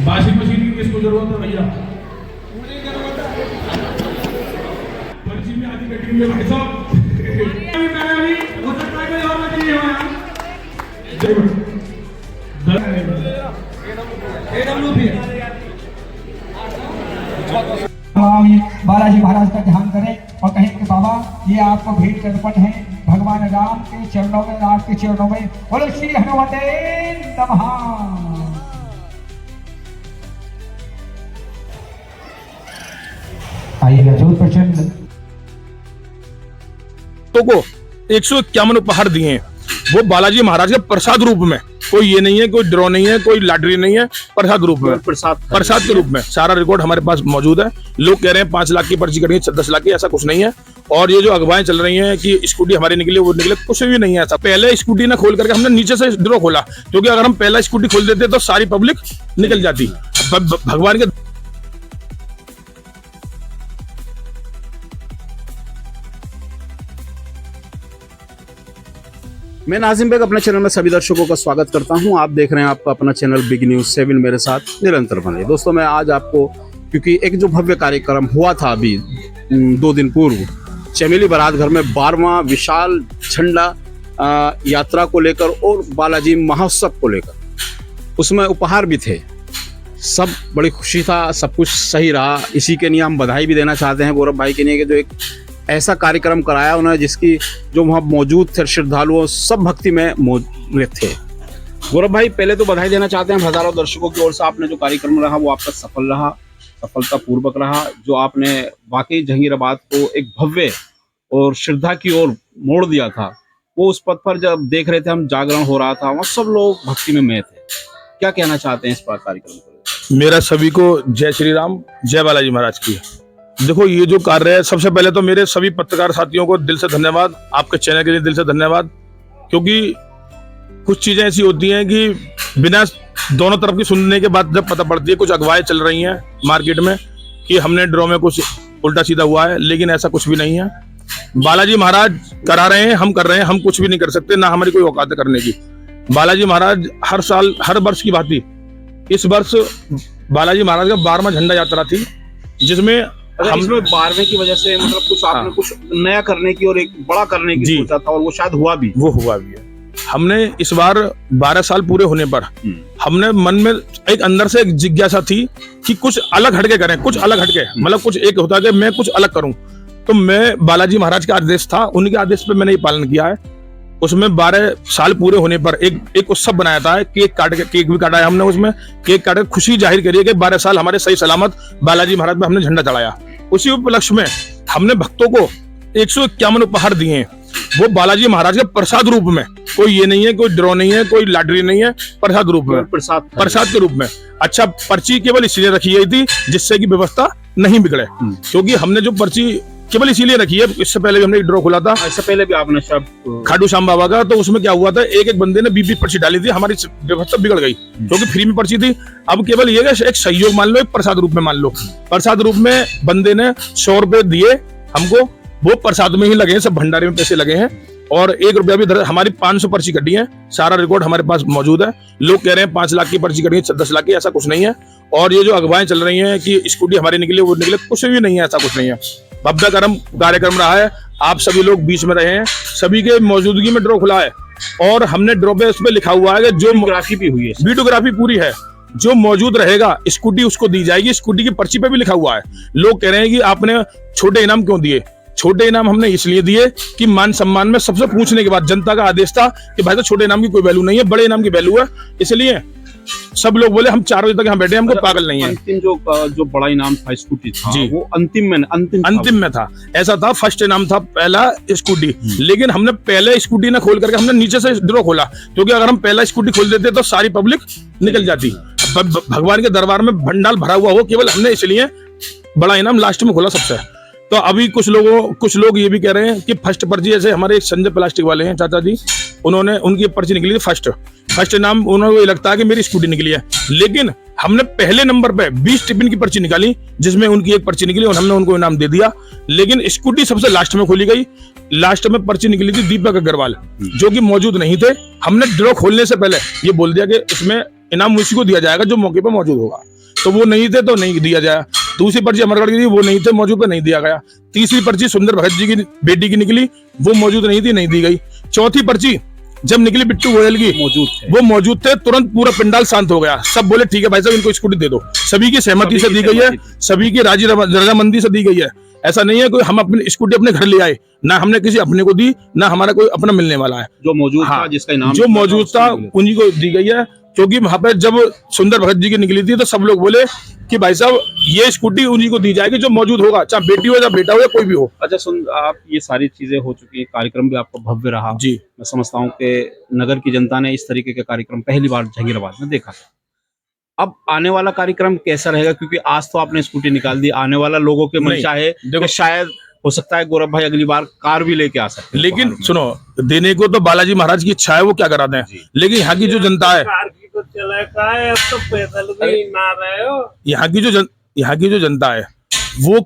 Washing machine की किसको जरूरत है भैया? पर्ची में आधी कटी हुई है भाई साहब। हो सकता है कोई और लगी हो यार। बालाजी महाराज का ध्यान करें और कहें कि बाबा ये आपको भेंट अर्पण है भगवान राम के चरणों में, राम के चरणों में। बोलो श्री हनुमते नमः। आइएगा जो प्रचंड तो को 151 उपहार दिए हैं, वो बालाजी महाराज के प्रसाद रूप में। कोई ये नहीं है, कोई ड्रॉ नहीं है, कोई लॉटरी नहीं है, प्रसाद रूप में, प्रसाद के रूप में सारा रिकॉर्ड हमारे पास मौजूद है। लोग कह रहे हैं 5 लाख की पर्ची करेंगे, 10 लाख की, ऐसा कुछ नहीं है। और ये जो अगवाएं चल रही हैं कि स्कूटी हमारी निकली वो निकले, कुछ भी नहीं है ऐसा। पहले स्कूटी ना खोल करके हमने नीचे से ड्रॉ खोला, क्योंकि अगर हम पहला स्कूटी खोल देते तो सारी पब्लिक निकल जाती। भगवान के मैं नाजिम बेग अपने चैनल में सभी दर्शकों का स्वागत करता हूं। आप देख रहे हैं आपका अपना चैनल बिग न्यूज 7, मेरे साथ निरंतर बने। दोस्तों मैं आज आपको, क्योंकि एक जो भव्य कार्यक्रम हुआ था अभी 2 दिन पूर्व चमेली बारात घर में 12वां विशाल झंडा यात्रा को लेकर और बालाजी महोत्सव को लेकर, उसमें उपहार भी थे। सब बड़ी खुशी था, सब कुछ सही रहा। इसी के लिए हम बधाई भी देना चाहते हैं गौरव भाई के लिए कि जो एक ऐसा कार्यक्रम कराया उन्होंने, जिसकी जो वहाँ मौजूद थे श्रद्धालुओं सब भक्ति में मौजूद थे। गौरव भाई पहले तो बधाई देना चाहते हैं हजारों दर्शकों की ओर से। आपने जो कार्यक्रम रहा वो आपका सफल रहा, सफलता पूर्वक रहा। जो आपने वाकई जहांगीराबाद को एक भव्य और श्रद्धा की ओर मोड़ दिया था, वो उस पथ पर जब देख रहे थे हम, जागरण हो रहा था, वहाँ सब लोग भक्ति में मय थे। क्या कहना चाहते हैं इस कार्यक्रम को? मेरा सभी को जय श्री राम, जय बालाजी महाराज की। देखो ये जो कार्य है, सबसे पहले तो मेरे सभी पत्रकार साथियों को दिल से धन्यवाद, आपके चैनल के लिए दिल से धन्यवाद। क्योंकि कुछ चीजें ऐसी होती हैं कि बिना दोनों तरफ की सुनने के बाद जब पता पड़ती है, कुछ अगवाएं चल रही हैं मार्केट में कि हमने ड्रॉ में कुछ उल्टा सीधा हुआ है, लेकिन ऐसा कुछ भी नहीं है। बालाजी महाराज करा रहे हैं, हम कर रहे हैं, हम कुछ भी नहीं कर सकते, ना हमारी कोई औकात है करने की। बालाजी महाराज हर साल, हर वर्ष की भांति इस वर्ष बालाजी महाराज का 12वां झंडा यात्रा थी, जिसमें हम 12वें की वजह से मतलब कुछ आपने कुछ नया करने की और एक बड़ा करने की सोचा था, और वो शायद हुआ भी। वो हुआ भी है। हमने इस बार 12 साल पूरे होने पर हमने मन में एक अंदर से एक जिज्ञासा थी कि कुछ अलग हटके करें, कुछ अलग हटके, मतलब कुछ एक होता है कि मैं कुछ अलग करूं। तो मैं, बालाजी महाराज का आदेश था, उनके आदेश पे मैंने ये पालन किया है। उसमें 12 साल पूरे होने पर एक उत्सव बनाया था, केक भी काटा है हमने। उसमें केक काट खुशी जाहिर करी है कि 12 साल हमारे सही सलामत बालाजी महाराज पे हमने झंडा चढ़ाया। उसी उपलक्ष्य में हमने भक्तों को 151 उपहार दिए हैं, वो बालाजी महाराज के प्रसाद रूप में। कोई ये नहीं है, कोई ड्रॉ नहीं है, कोई लॉटरी नहीं है, प्रसाद रूप में, प्रसाद के रूप में। अच्छा, पर्ची केवल इसलिए रखी गई थी जिससे कि व्यवस्था नहीं बिगड़े, क्योंकि हमने जो पर्ची केवल इसीलिए रखी है, इससे पहले भी हमने ड्रॉ खोला था, इससे पहले भी आपने सब खाटू श्याम बाबा का। तो उसमें क्या हुआ था, एक बंदे ने 20 पर्ची डाली थी, हमारी व्यवस्था बिगड़ गई क्योंकि फ्री में पर्ची थी। अब केवल ये एक सहयोग मान लो, एक प्रसाद रूप में मान लो। प्रसाद रूप में बंदे ने 100 रुपए दिए हमको, वो प्रसाद में ही लगे हैं, सब भंडारे में पैसे लगे हैं, और 1 रुपया भी हमारी 500 पर्ची कटी है। सारा रिकॉर्ड हमारे पास मौजूद है। लोग कह रहे हैं 5 लाख की पर्ची करेंगे, 10 लाख की, ऐसा कुछ नहीं है। और ये जो अगवाएं चल रही हैं कि स्कूटी हमारी निकली वो निकले, कुछ भी नहीं है, ऐसा कुछ नहीं है। भव्य कार्यक्रम रहा है, आप सभी लोग बीच में रहे हैं, सभी के मौजूदगी में ड्रॉ खुला है। और हमने ड्रॉ पे उसमें लिखा हुआ है कि जो वीडियोग्राफी भी हुई है, वीडियोग्राफी पूरी है, जो मौजूद रहेगा स्कूटी उसको दी जाएगी। स्कूटी की पर्ची पे भी लिखा हुआ है। लोग कह रहे हैं कि आपने छोटे इनाम क्यों दिए? छोटे इनाम हमने इसलिए दिए कि मान सम्मान में सबसे पूछने के बाद जनता का आदेश था कि भाई तो छोटे इनाम की कोई वैल्यू नहीं है, बड़े इनाम की वैल्यू है। इसलिए सब लोग बोले हम 4 बजे तक यहाँ बैठे, हमको पागल नहीं है। अंतिम जो बड़ा इनाम था स्कूटी था, वो अंतिम में था। ऐसा था, फर्स्ट इनाम था पहला स्कूटी, लेकिन हमने पहले स्कूटी ना खोल करके हमने नीचे से ड्रॉ खोला, क्योंकि अगर हम पहला स्कूटी खोल देते तो सारी पब्लिक निकल जाती। भगवान के दरबार में भंडार भरा हुआ हो, केवल हमने इसलिए बड़ा इनाम लास्ट में खोला सबसे। तो अभी कुछ लोग ये भी कह रहे हैं कि फर्स्ट पर्ची, जैसे हमारे संजय प्लास्टिक वाले हैं चाचा जी, उनकी पर्ची निकली थी फर्स्ट इनाम, उन्होंने लगता है कि मेरी स्कूटी निकली है। लेकिन हमने पहले नंबर पे 20 टिफिन की पर्ची निकाली, जिसमें उनकी एक पर्ची निकली और हमने उनको इनाम दे दिया। लेकिन स्कूटी सबसे लास्ट में खोली गई। लास्ट में पर्ची निकली थी दीपक अग्रवाल, जो कि मौजूद नहीं थे। हमने ड्रॉ खोलने से पहले ये बोल दिया कि इसमें इनाम उसी को दिया जाएगा जो मौके पर मौजूद होगा। तो वो नहीं थे तो नहीं दिया जाए। दूसरी पर्ची अमरगढ़ की थी, वो नहीं थे मौजूद, पे नहीं दिया गया। तीसरी पर्ची सुंदर भगत जी की बेटी की निकली, वो मौजूद नहीं थी, नहीं दी गई। चौथी पर्ची जब निकली बिट्टू गोयल की, वो मौजूद थे, तुरंत पूरा पंडाल शांत हो गया। सब बोले ठीक है भाई साहब इनको स्कूटी दे दो। सभी की सहमति से दी गई है, सभी की राजी रजामंदी से दी गई है। ऐसा नहीं है कोई हम अपनी स्कूटी अपने घर ले आए, ना हमने किसी अपने को दी, ना हमारा कोई अपना मिलने वाला है। जो मौजूद था, जिसका इनाम जो मौजूद था उन्हीं को दी गई है। क्योंकि वहां पर जब सुंदर भगत जी की निकली थी तो सब लोग बोले कि भाई साहब ये स्कूटी उन्हीं को दी जाएगी जो मौजूद होगा, चाहे बेटी हो या बेटा हो या कोई भी हो। अच्छा सुन, आप ये सारी चीजें हो चुकी है, कार्यक्रम भी आपका भव्य रहा जी। मैं समझता हूँ कि नगर की जनता ने इस तरीके के कार्यक्रम पहली बार जहांगीराबाद में देखा। अब आने वाला कार्यक्रम कैसा रहेगा, क्योंकि आज तो आपने स्कूटी निकाल दी, आने वाला लोगों के मंशा है देखो, कि शायद हो सकता है गौरव भाई अगली बार कार भी लेके आ सकते हैं। लेकिन सुनो, देने को तो बालाजी महाराज की इच्छा है, वो क्या कराते हैं। लेकिन यहाँ की जो जनता है, यहाँ की जो जनता है वो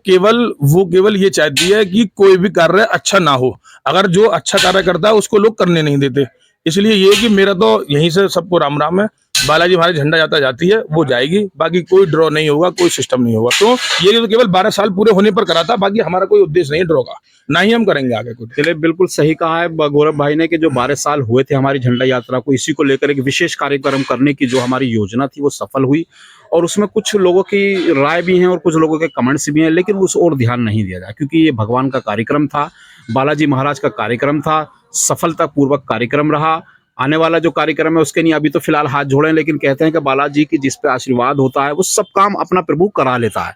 केवल ये चाहती है कि कोई भी कार्य अच्छा ना हो। अगर जो अच्छा कार्य करता है उसको लोग करने नहीं देते। इसलिए ये कि मेरा तो यहीं से सबको राम राम है। बालाजी महाराज झंडा यात्रा जाती है, वो जाएगी, बाकी कोई ड्रॉ नहीं होगा, कोई सिस्टम नहीं होगा। तो ये तो केवल 12 साल पूरे होने पर करा था, बाकी हमारा कोई उद्देश्य नहीं ड्रॉ का, ना ही हम करेंगे आगे कुछ। चलिए, बिल्कुल सही कहा है गौरव भाई ने कि जो 12 साल हुए थे हमारी झंडा यात्रा को, इसी को लेकर एक विशेष कार्यक्रम करने की जो हमारी योजना थी वो सफल हुई। और उसमें कुछ लोगों की राय भी है और कुछ लोगों के कमेंट्स भी हैं, लेकिन उस ओर ध्यान नहीं दिया जाए, क्योंकि ये भगवान का कार्यक्रम था, बालाजी महाराज का कार्यक्रम था, सफलतापूर्वक कार्यक्रम रहा। आने वाला जो कार्यक्रम है उसके लिए अभी तो फिलहाल हाथ जोड़े, लेकिन कहते हैं कि बालाजी की जिस पे आशीर्वाद होता है वो सब काम अपना प्रभु करा लेता है।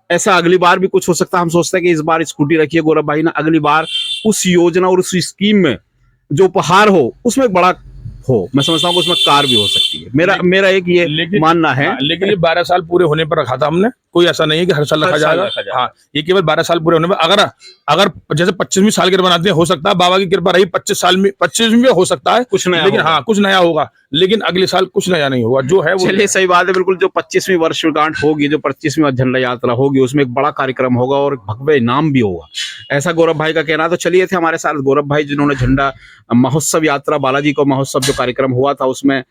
ऐसा अगली बार भी कुछ हो सकता है। हम सोचते हैं कि इस बार स्कूटी रखिए गौरव भाई ने, अगली बार उस योजना और उस स्कीम में जो उपहार हो उसमें एक बड़ा हो, मैं समझता हूँ कि उसमें कार भी हो सकती है। मेरा एक ये मानना है। लेकिन ये 12 साल पूरे होने पर रखा था हमने, कोई ऐसा नहीं है कि हर साल रखा जाएगा। हाँ, ये केवल 12 साल पूरे होने पर, अगर जैसे 25वीं सालगिरह बनाते हैं, हो सकता है बाबा की कृपा रही 25वीं में हो सकता है कुछ नया, लेकिन हाँ कुछ नया होगा, लेकिन अगले साल कुछ नया नहीं होगा। जो है वो चलिए सही बात है, बिल्कुल। जो 25वीं वर्षगांठ होगी, जो 25वीं झंडा यात्रा होगी, उसमें एक बड़ा कार्यक्रम होगा और भव्य इनाम भी होगा, ऐसा गौरव भाई का कहना। तो चलिए, थे हमारे साथ गौरव भाई जिन्होंने झंडा महोत्सव यात्रा, बालाजी को महोत्सव जो कार्यक्रम हुआ था उसमें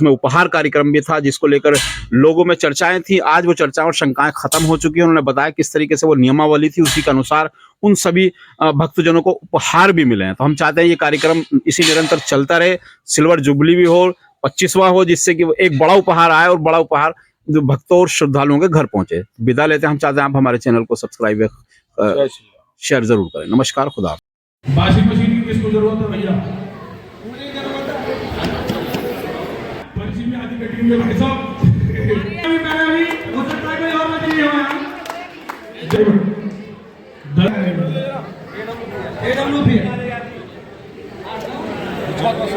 उपहार कार्यक्रम भी था, जिसको लेकर लोगों में चर्चाएं थी। आज वो चर्चाएं और शंकाएं खत्म हो चुकी हैं। उन्होंने बताया किस तरीके से वो नियमावली थी, उसी के अनुसार उन सभी भक्तजनों को उपहार भी मिले हैं। तो हम चाहते हैं ये कार्यक्रम इसी निरंतर चलता रहे, सिल्वर जुबली भी हो, 25वां हो, जिससे कि एक बड़ा उपहार आए और बड़ा उपहार जो भक्तों और श्रद्धालुओं के घर पहुंचे। विदा लेते हैं। हम चाहते हैं आप हमारे चैनल को सब्सक्राइब शेयर जरूर करें। नमस्कार, खुदा। वॉशिंग मशीन की किसको जरूरत है भैया? पर्ची में आधी कटी हुई है भाई साहब। हो सकता है कोई और मछली हो यहाँ। AWP